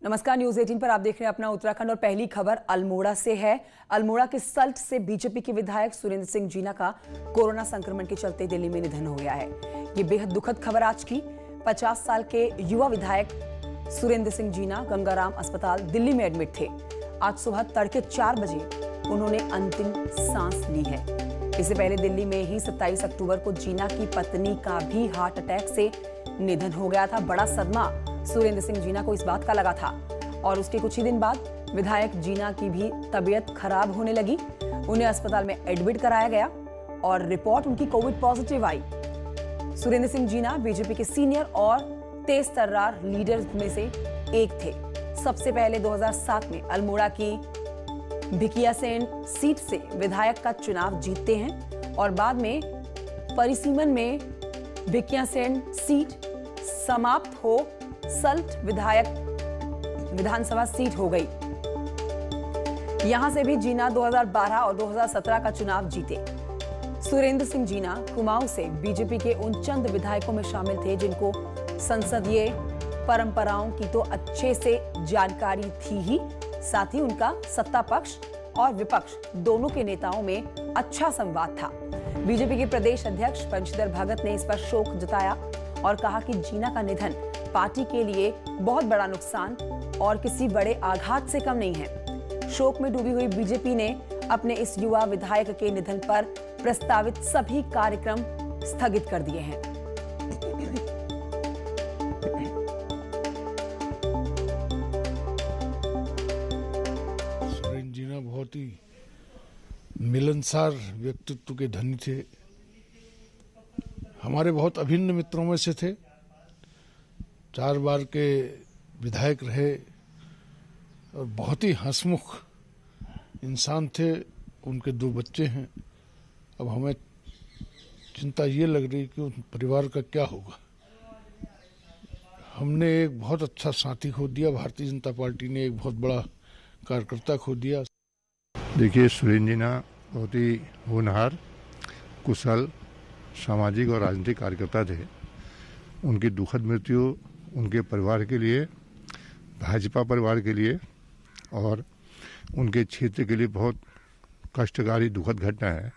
नमस्कार, न्यूज 18 पर आप देख रहे हैं अपना उत्तराखंड और पहली खबर अल्मोड़ा से है। अल्मोड़ा के सल्ट से बीजेपी के विधायक सुरेंद्र सिंह जीना का कोरोना संक्रमण के चलते दिल्ली में निधन हो गया है। ये बेहद दुखद खबर आज की। 50 साल के युवा विधायक सुरेंद्र सिंह जीना गंगाराम अस्पताल दिल्ली में एडमिट थे। आज सुबह तड़के 4 बजे उन्होंने अंतिम सांस ली है। इससे पहले दिल्ली में ही 27 अक्टूबर को जीना की पत्नी का भी हार्ट अटैक से निधन हो गया था। बड़ा सदमा सुरेंद्र सिंह जीना को इस बात का लगा था और उसके कुछ ही दिन बाद विधायक जीना की भी तबीयत खराब होने लगी। उन्हें अस्पताल में एडमिट कराया गया और रिपोर्ट उनकी कोविड पॉजिटिव आई। सुरेंद्र सिंह जीना बीजेपी के सीनियर और तेज तर्रार लीडर्स में से एक थे। सबसे पहले 2007 में अल्मोड़ा की भिकियासेन सीट से विधायक का चुनाव जीतते हैं और बाद में परिसीमन में भिकियासेन सीट समाप्त हो सल्ट विधानसभा सीट हो गई। यहां से भी जीना 2012 और 2017 का चुनाव जीते। सुरेंद्र सिंह जीना कुमाऊं से बीजेपी के उन चंद विधायकों में शामिल थे जिनको संसदीय परंपराओं की तो अच्छे से जानकारी थी ही, साथ ही उनका सत्ता पक्ष और विपक्ष दोनों के नेताओं में अच्छा संवाद था। बीजेपी के प्रदेश अध्यक्ष बंशीधर भगत ने इस पर शोक जताया और कहा कि जीना का निधन पार्टी के लिए बहुत बड़ा नुकसान और किसी बड़े आघात से कम नहीं है। शोक में डूबी हुई बीजेपी ने अपने इस युवा विधायक के निधन पर प्रस्तावित सभी कार्यक्रम स्थगित कर दिए हैं। सुरेंद्र जीना बहुत ही मिलनसार व्यक्तित्व के धनी थे। हमारे बहुत अभिन्न मित्रों में से थे। 4 बार के विधायक रहे और बहुत ही हंसमुख इंसान थे। उनके 2 बच्चे हैं। अब हमें चिंता ये लग रही कि उन परिवार का क्या होगा। हमने एक बहुत अच्छा साथी खो दिया। भारतीय जनता पार्टी ने एक बहुत बड़ा कार्यकर्ता खो दिया। देखिए, सुरेंद्र जीना बहुत ही होनहार, कुशल सामाजिक और राजनीतिक कार्यकर्ता थे। उनकी दुखद मृत्यु उनके परिवार के लिए, भाजपा परिवार के लिए और उनके क्षेत्र के लिए बहुत कष्टकारी दुखद घटना है।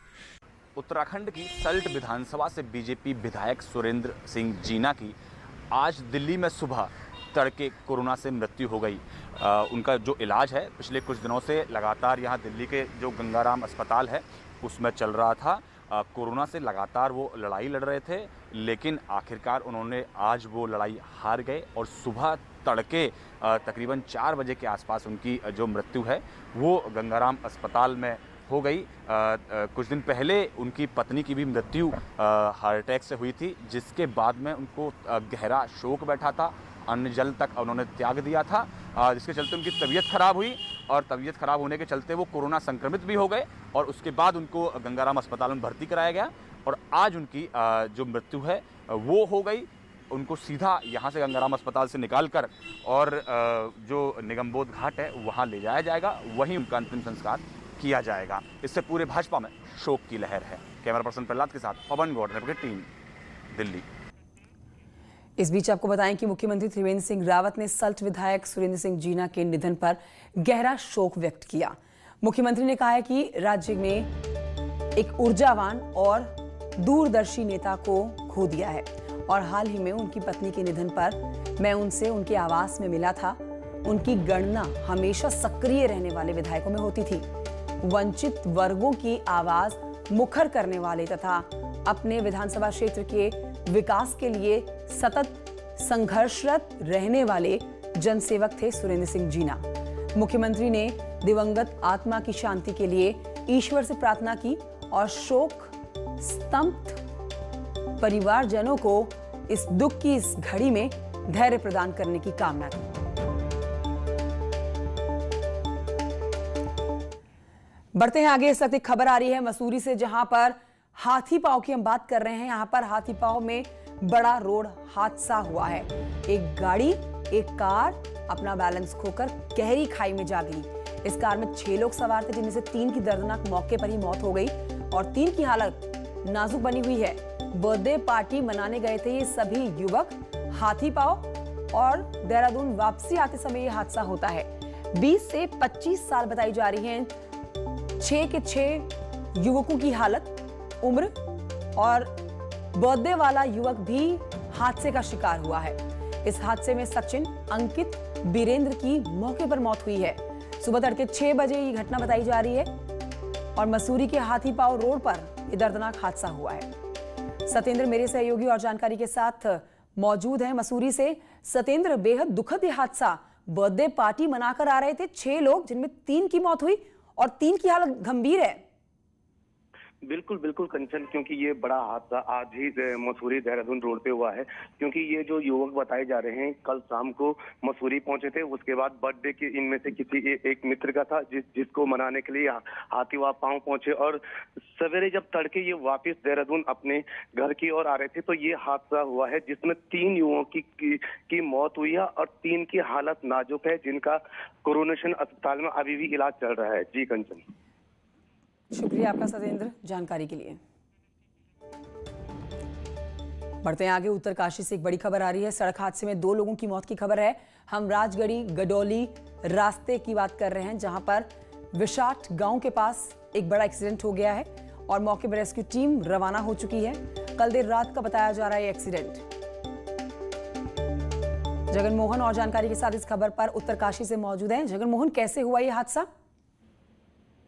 उत्तराखंड की सल्ट विधानसभा से बीजेपी विधायक सुरेंद्र सिंह जीना की आज दिल्ली में सुबह तड़के कोरोना से मृत्यु हो गई। उनका जो इलाज है पिछले कुछ दिनों से लगातार यहाँ दिल्ली के जो गंगाराम अस्पताल है उसमें चल रहा था। कोरोना से लगातार वो लड़ाई लड़ रहे थे, लेकिन आखिरकार उन्होंने आज वो लड़ाई हार गए और सुबह तड़के तकरीबन 4 बजे के आसपास उनकी जो मृत्यु है वो गंगाराम अस्पताल में हो गई। कुछ दिन पहले उनकी पत्नी की भी मृत्यु हार्ट अटैक से हुई थी, जिसके बाद में उनको गहरा शोक बैठा था। अन्न जल तक उन्होंने त्याग दिया था, जिसके चलते उनकी तबीयत खराब हुई और तबीयत खराब होने के चलते वो कोरोना संक्रमित भी हो गए और उसके बाद उनको गंगाराम अस्पताल में भर्ती कराया गया और आज उनकी जो मृत्यु है वो हो गई। उनको सीधा यहाँ से गंगाराम अस्पताल से निकालकर और जो निगमबोध घाट है वहाँ ले जाया जाएगा, वहीं उनका अंतिम संस्कार किया जाएगा। इससे पूरे भाजपा में शोक की लहर है। कैमरा पर्सन प्रहलाद के साथ पवन गौड़, रिपोर्टर टीम, दिल्ली। इस बीच आपको बताएं कि मुख्यमंत्री त्रिवेंद्र सिंह रावत ने सल्ट विधायक सुरेंद्र सिंह जीना के निधन पर गहरा शोक व्यक्त किया। मुख्यमंत्री ने कहा है कि राज्य में एक ऊर्जावान और दूरदर्शी नेता को खो दिया है और हाल ही में उनकी पत्नी के निधन पर मैं उनसे उनके आवास में मिला था। उनकी गणना हमेशा सक्रिय रहने वाले विधायकों में होती थी। वंचित वर्गों की आवाज मुखर करने वाले तथा अपने विधानसभा क्षेत्र के विकास के लिए सतत संघर्षरत रहने वाले जनसेवक थे सुरेंद्र सिंह जीना। मुख्यमंत्री ने दिवंगत आत्मा की शांति के लिए ईश्वर से प्रार्थना की और शोक स्तब्ध परिवारजनों को इस दुख की इस घड़ी में धैर्य प्रदान करने की कामना की। बढ़ते हैं आगे। इस वक्त एक खबर आ रही है मसूरी से, जहां पर हाथी पांव की हम बात कर रहे हैं। यहां पर हाथी पांव में बड़ा रोड हादसा हुआ है। एक गाड़ी, एक कार अपना बैलेंस खोकर गहरी खाई में जा गई। इस कार में 6 लोग सवार थे, जिनमें से 3 की दर्दनाक मौके पर ही मौत हो गई और 3 की हालत नाजुक बनी हुई है। बर्थडे पार्टी मनाने गए थे ये सभी युवक हाथी पांव और देहरादून वापसी आते समय यह हादसा होता है। 20 से 25 साल बताई जा रही है 6 के 6 युवकों की हालत। उम्र और बर्थडे वाला युवक भी हादसे का शिकार हुआ है। इस हादसे में सचिन, अंकित, बीरेंद्र की मौके पर मौत हुई है। सुबह तड़के 6 बजे ये घटना बताई जा रही है और मसूरी के हाथीपाव रोड पर यह दर्दनाक हादसा हुआ है। सतेंद्र मेरे सहयोगी और जानकारी के साथ मौजूद हैं मसूरी से। सतेंद्र, बेहद दुखद यह हादसा, बर्थडे पार्टी मनाकर आ रहे थे 6 लोग, जिनमें 3 की मौत हुई और 3 की हालत गंभीर है। बिल्कुल बिल्कुल कंचन, क्योंकि ये बड़ा हादसा आज ही मसूरी देहरादून रोड पे हुआ है। क्योंकि ये जो युवक बताए जा रहे हैं कल शाम को मसूरी पहुंचे थे। उसके बाद बर्थडे के इनमें से किसी एक मित्र का था जिसको मनाने के लिए हाथीवा पांव पहुंचे और सवेरे जब तड़के ये वापस देहरादून अपने घर की ओर आ रहे थे तो ये हादसा हुआ है, जिसमें 3 युवकों की मौत हुई है और 3 की हालत नाजुक है, जिनका कोरोनेशन अस्पताल में अभी भी इलाज चल रहा है। जी कंचन, शुक्रिया आपका सतेंद्र जानकारी के लिए। बढ़ते हैं आगे। उत्तरकाशी से एक बड़ी खबर आ रही है। सड़क हादसे में 2 लोगों की मौत की खबर है। हम राजगढ़ी गडोली रास्ते की बात कर रहे हैं, जहां पर विशाट गांव के पास एक बड़ा एक्सीडेंट हो गया है और मौके पर रेस्क्यू टीम रवाना हो चुकी है। कल देर रात का बताया जा रहा है एक्सीडेंट। जगनमोहन और जानकारी के साथ इस खबर पर उत्तरकाशी से मौजूद हैं। जगनमोहन, कैसे हुआ ये हादसा?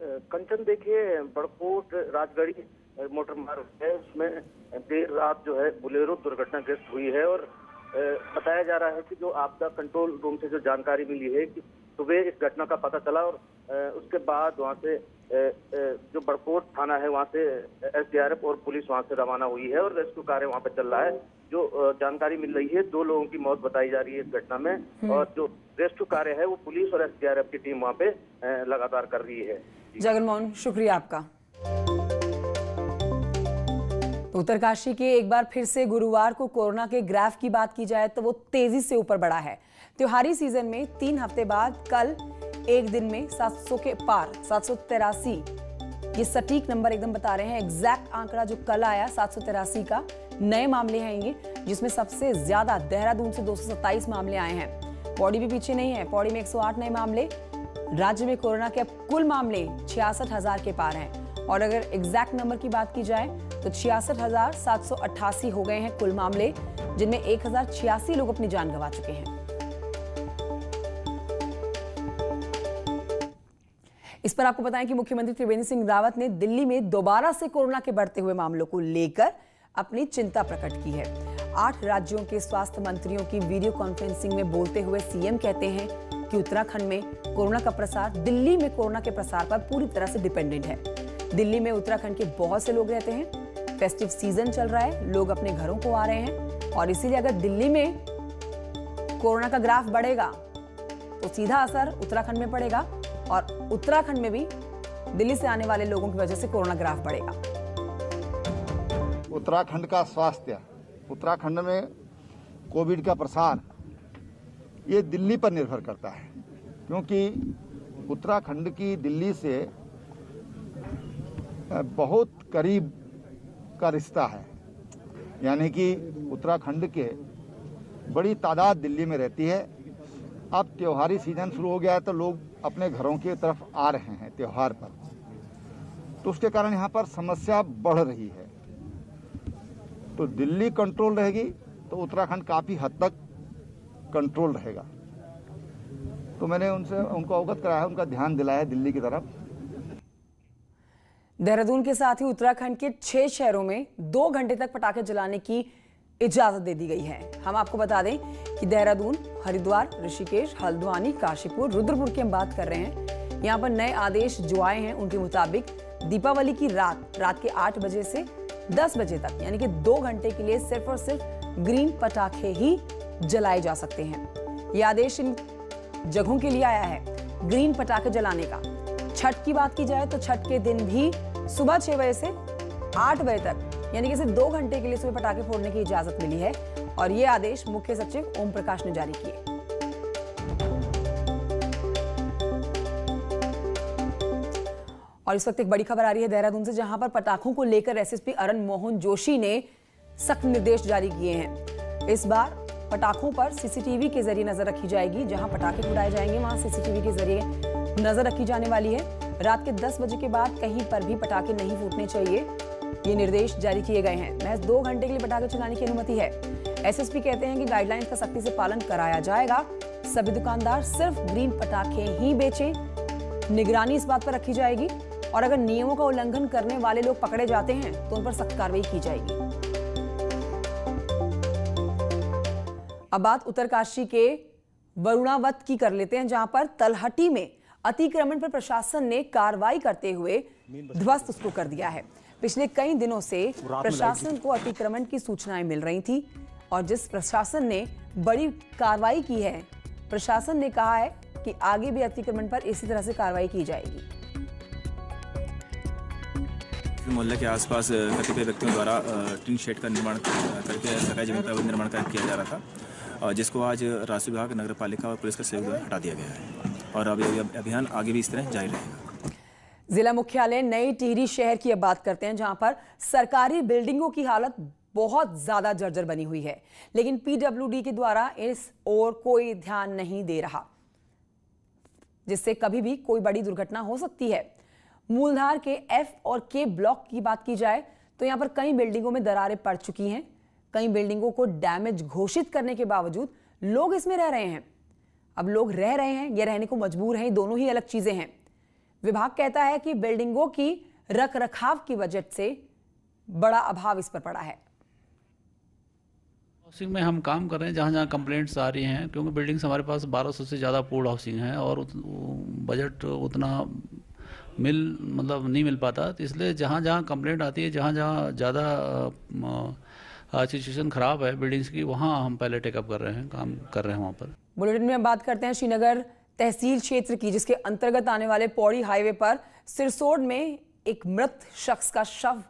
कंचन, देखिए, बड़कोट राजगढ़ी मोटर मार्ग है, उसमें देर रात जो है बोलेरो दुर्घटनाग्रस्त हुई है और बताया जा रहा है कि जो आपदा कंट्रोल रूम से जो जानकारी मिली है कि सुबह इस घटना का पता चला और उसके बाद वहां से जो बड़कोट थाना है वहां से एसडीआरएफ और पुलिस वहां से रवाना हुई है और रेस्क्यू कार्य वहां पर चल रहा है। जो जानकारी मिल रही है 2 लोगों की मौत बताई जा रही है इस घटना में और जो रेस्क्यू कार्य है वो पुलिस और एसडीआरएफ की टीम वहां पे लगातार कर रही है। जगनमोहन, शुक्रिया आपका। उत्तरकाशी के एक बार फिर से गुरुवार को कोरोना के ग्राफ की बात की जाए तो वो तेजी से ऊपर बढ़ा है। त्योहारी सीजन में 3 हफ्ते बाद कल एक दिन में 700 के पार 783, ये सटीक नंबर एकदम बता रहे हैं। एग्जैक्ट आंकड़ा जो कल आया 783 का नए मामले हैं ये, जिसमें सबसे ज्यादा देहरादून से 227 मामले आए हैं। पौड़ी भी पीछे नहीं है, पौड़ी में 108 नए मामले। राज्य में कोरोना के अब कुल मामले 66,000 के पार हैं और अगर एग्जैक्ट नंबर की बात की जाए तो 66,788 हो गए हैं कुल मामले, जिनमें 1,086 लोग अपनी जान गंवा चुके हैं। इस पर आपको बताएं कि मुख्यमंत्री त्रिवेंद्र सिंह रावत ने दिल्ली में दोबारा से कोरोना के बढ़ते हुए मामलों को लेकर अपनी चिंता प्रकट की है। 8 राज्यों के स्वास्थ्य मंत्रियों की वीडियो कॉन्फ्रेंसिंग में बोलते हुए सीएम कहते हैं कि उत्तराखंड में कोरोना का प्रसार दिल्ली में कोरोना के प्रसार पर पूरी तरह से डिपेंडेंट है। दिल्ली में उत्तराखंड के बहुत से लोग रहते हैं, फेस्टिव सीजन चल रहा है, लोग अपने घरों को आ रहे हैं और इसीलिए अगर दिल्ली में कोरोना का ग्राफ बढ़ेगा तो सीधा असर उत्तराखंड में पड़ेगा और उत्तराखंड में भी दिल्ली से आने वाले लोगों की वजह से कोरोना ग्राफ बढ़ेगा। उत्तराखंड का स्वास्थ्य, उत्तराखंड में कोविड का प्रसार, ये दिल्ली पर निर्भर करता है, क्योंकि उत्तराखंड की दिल्ली से बहुत करीब का रिश्ता है। यानी कि उत्तराखंड के बड़ी तादाद दिल्ली में रहती है। अब त्योहारी सीजन शुरू हो गया है तो लोग अपने घरों की तरफ आ रहे हैं त्योहार पर, तो उसके कारण यहाँ पर समस्या बढ़ रही है। तो दिल्ली कंट्रोल रहेगी तो उत्तराखंड काफ़ी हद तक कंट्रोल रहेगा। तो मैंने उनको अवगत कराया है, उनका ध्यान दिलाया है दिल्ली की तरफ। देहरादून के साथ ही उत्तराखंड के 6 शहरों में 2 घंटे तक पटाखे जलाने की इजाजत दे दी गई है। हम आपको बता दें कि देहरादून, हरिद्वार, ऋषिकेश, हल्द्वानी, काशीपुर, रुद्रपुर की हम बात कर रहे हैं। यहाँ पर नए आदेश जो आए हैं उनके मुताबिक दीपावली की रात के 8 बजे से 10 बजे तक, यानी कि 2 घंटे के लिए सिर्फ और सिर्फ ग्रीन पटाखे ही जलाए जा सकते हैं। यह आदेश इन जगहों के लिए आया है ग्रीन पटाखे जलाने का। छठ की बात की जाए तो छठ के दिन भी सुबह 6 बजे से 8 बजे तक, यानी कि सिर्फ 2 घंटे के लिए सुबह पटाखे फोड़ने की इजाजत मिली है और ये आदेश मुख्य सचिव ओम प्रकाश ने जारी किए। और इस वक्त एक बड़ी खबर आ रही है देहरादून से, जहां पर पटाखों को लेकर एसएसपी अरुण मोहन जोशी ने सख्त निर्देश जारी किए हैं। इस बार पटाखों पर सीसीटीवी के जरिए नजर रखी जाएगी। जहां पटाखे उड़ाए जाएंगे वहां सीसीटीवी के जरिए नजर रखी जाने वाली है। रात के 10 बजे के बाद कहीं पर भी पटाखे नहीं फूटने चाहिए, ये निर्देश जारी किए गए हैं। महज 2 घंटे के लिए पटाखे चलाने की अनुमति है। एसएसपी कहते हैं कि गाइडलाइंस का सख्ती से पालन कराया जाएगा। सभी दुकानदार सिर्फ ग्रीन पटाखे ही बेचें। निगरानी इस बात पर रखी जाएगी और अगर नियमों का उल्लंघन करने वाले लोग पकड़े जाते हैं तो उन पर सख्त कार्रवाई की जाएगी। अब बात उत्तरकाशी के वरुणावत की कर लेते हैं, जहां पर तलहटी में अतिक्रमण पर प्रशासन ने कार्रवाई करते हुए ध्वस्त उसको कर दिया है। पिछले कई दिनों से प्रशासन को अतिक्रमण की सूचनाएं मिल रही थी और जिस प्रशासन ने बड़ी कार्रवाई की है, प्रशासन ने कहा है कि आगे भी अतिक्रमण पर इसी तरह से कार्रवाई की जाएगी। मोहल्ले के आसपास कतिपय व्यक्तियों द्वारा टीन शेड का निर्माण करके सरकारी जमीन पर निर्माण किया जा रहा था, जिसको आज राजस्व विभाग, नगर पालिका और पुलिस का सहयोग द्वारा हटा दिया गया है और अब अभियान आगे भी इस तरह जारी रहेगा। जिला मुख्यालय नई टिहरी शहर की अब बात करते हैं, जहां पर सरकारी बिल्डिंगों की हालत बहुत ज्यादा जर्जर बनी हुई है, लेकिन पीडब्ल्यूडी के द्वारा इस ओर कोई ध्यान नहीं दे रहा, जिससे कभी भी कोई बड़ी दुर्घटना हो सकती है। मूलधार के एफ और के ब्लॉक की बात की जाए तो यहां पर कई बिल्डिंगों में दरारें पड़ चुकी हैं। कई बिल्डिंगों को डैमेज घोषित करने के बावजूद लोग इसमें रह रहे हैं। अब लोग रह रहे हैं या रहने को मजबूर हैं, ये दोनों ही अलग चीजें हैं। विभाग कहता है कि बिल्डिंगों की रखरखाव की वजह से बड़ा अभाव इस पर पड़ा है। हाउसिंग में हम काम कर रहे हैं जहाँ जहाँ कंप्लेंट्स आ रही हैं, क्योंकि बिल्डिंग्स हमारे पास 1200 से ज़्यादा पूर्ण हाउसिंग है और बजट उतना नहीं मिल पाता, तो इसलिए जहाँ जहाँ कंप्लेंट आती है, जहाँ जहाँ ज़्यादा सिचुएशन खराब है बिल्डिंग्स की, वहाँ हम पहले टेकअप कर रहे हैं, काम कर रहे हैं वहाँ पर। बुलेटिन में बात करते हैं श्रीनगर तहसील क्षेत्र की, जिसके अंतर्गत आने वाले पौड़ी हाईवे पर सिरसोड में एक मृत शख्स का शव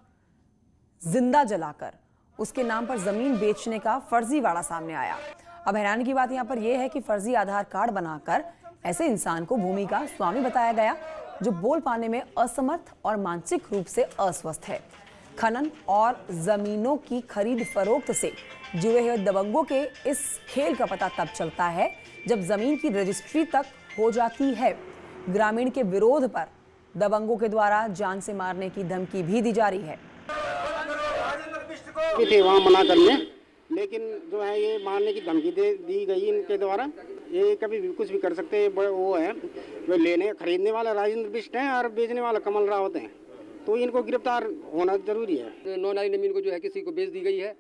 जिंदा जलाकर उसके नाम पर जमीन बेचने का फर्जीवाड़ा सामने आया। अब हैरानी की बात यहां पर यह है कि फर्जी आधार कार्ड बनाकर ऐसे इंसान को भूमि का स्वामी बताया गया, जो बोल पाने में असमर्थ और मानसिक रूप से अस्वस्थ है। खनन और जमीनों की खरीद फरोख्त से जुड़े हुए दबंगों के इस खेल का पता तब चलता है जब जमीन की रजिस्ट्री तक हो जाती है। ग्रामीण के विरोध पर दबंगों के द्वारा जान से मारने की धमकी भी दी जा रही है। थे वहाँ मना करने, लेकिन जो है ये मारने की धमकी दी गई इनके द्वारा। ये कभी भी कुछ भी कर सकते हैं। वो है वो लेने खरीदने वाला राजेंद्र बिष्ट है और बेचने वाला कमल रावत है, तो इनको गिरफ्तार होना जरूरी है। 9 नाली जमीन को जो है किसी को बेच दी गई है,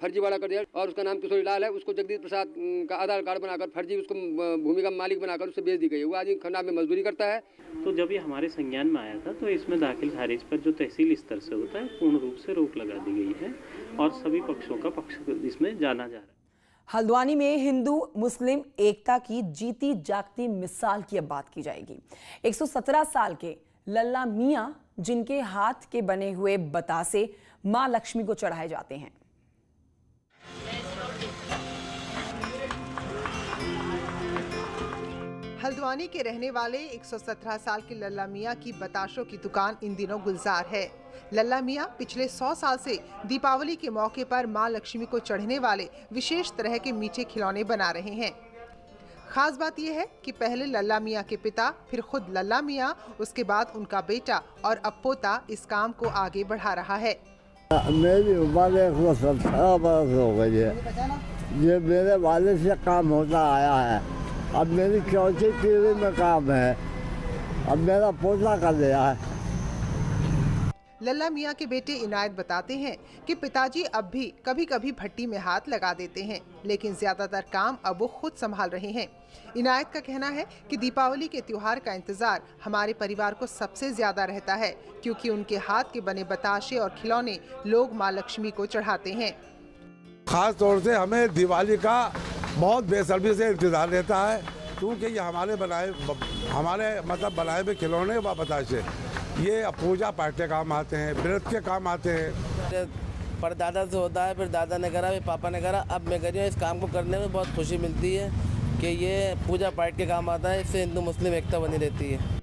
फर्जीवाड़ा कर दिया और उसका नाम किशोरी लाल है, उसको जगदीश प्रसाद का आधार कार्ड बनाकर फर्जी उसको भूमि का मालिक बनाकर उसे बेच दी गई है। वो आदमी खन्ना में मजदूरी करता है। तो जब ये हमारे संज्ञान में आया था तो इसमें दाखिल खारिज पर जो तहसील स्तर से होता है पूर्ण रूप से रोक लगा दी गई है और सभी पक्षों का पक्ष इसमें जाना जा रहा है। हल्द्वानी में हिंदू मुस्लिम एकता की जीती जागती मिसाल की अब बात की जाएगी। 117 साल के लल्ला मियां, जिनके हाथ के बने हुए बतासे मां लक्ष्मी को चढ़ाए जाते हैं। हल्द्वानी के रहने वाले 117 साल के लल्ला मियां की बताशों की दुकान इन दिनों गुलजार है। लल्ला मियां पिछले 100 साल से दीपावली के मौके पर मां लक्ष्मी को चढ़ने वाले विशेष तरह के मीठे खिलौने बना रहे हैं। खास बात यह है कि पहले लल्ला मियां के पिता, फिर खुद लल्ला मियां, उसके बाद उनका बेटा और अब पोता इस काम को आगे बढ़ा रहा है। मेरी उम्र 117 वर्ष हो गई है। ये मेरे वालिद से काम होता आया है। अब मेरी चौथी पीढ़ी में काम है। अब मेरा पोता कर दिया है। लल्ला मियां के बेटे इनायत बताते हैं कि पिताजी अब भी कभी कभी भट्टी में हाथ लगा देते हैं, लेकिन ज्यादातर काम अब वो खुद संभाल रहे हैं। इनायत का कहना है कि दीपावली के त्योहार का इंतजार हमारे परिवार को सबसे ज्यादा रहता है, क्योंकि उनके हाथ के बने बताशे और खिलौने लोग माँ लक्ष्मी को चढ़ाते हैं। खास तौर से हमें दिवाली का बहुत बेसब्री से इंतजार रहता है, क्योंकि ये हमारे बनाए हुए खिलौने व बताशे ये पूजा पाठ के काम आते हैं, व्रत के काम आते हैं। परदादा से होता है, फिर दादा ने करा, फिर पापा ने करा, अब मैं कर रही हूँ। इस काम को करने में बहुत खुशी मिलती है कि ये पूजा पाठ के काम आता है, इससे हिंदू मुस्लिम एकता बनी रहती है।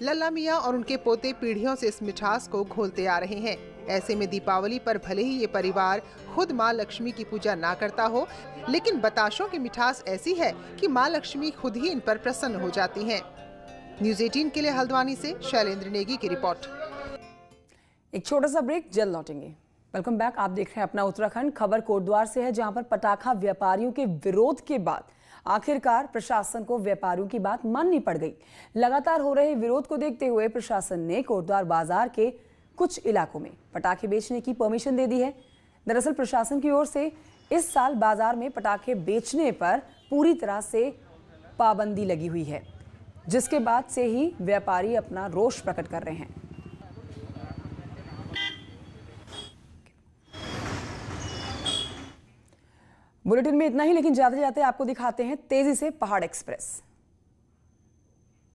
लल्ला मियां और उनके पोते पीढ़ियों से इस मिठास को घोलते आ रहे हैं। ऐसे में दीपावली पर भले ही ये परिवार खुद मां लक्ष्मी की पूजा ना करता हो, लेकिन बताशों की मिठास ऐसी है कि मां लक्ष्मी खुद ही इन पर प्रसन्न हो जाती हैं। न्यूज़ 18 के लिए हल्द्वानी से शैलेंद्र नेगी की रिपोर्ट। एक छोटा सा ब्रेक, जल्द लौटेंगे। Welcome back. आप देख रहे हैं अपना उत्तराखंड। खबर कोटद्वार से है, जहां पर पटाखा व्यापारियों के विरोध के बाद आखिरकार प्रशासन को व्यापारियों की बात माननी पड़ गई। लगातार हो रहे विरोध को देखते हुए प्रशासन ने कोटद्वार बाजार के कुछ इलाकों में पटाखे बेचने की परमिशन दे दी है। दरअसल प्रशासन की ओर से इस साल बाजार में पटाखे बेचने पर पूरी तरह से पाबंदी लगी हुई है, जिसके बाद से ही व्यापारी अपना रोष प्रकट कर रहे हैं। बुलेटिन में इतना ही, लेकिन जाते जाते आपको दिखाते हैं तेजी से पहाड़ एक्सप्रेस।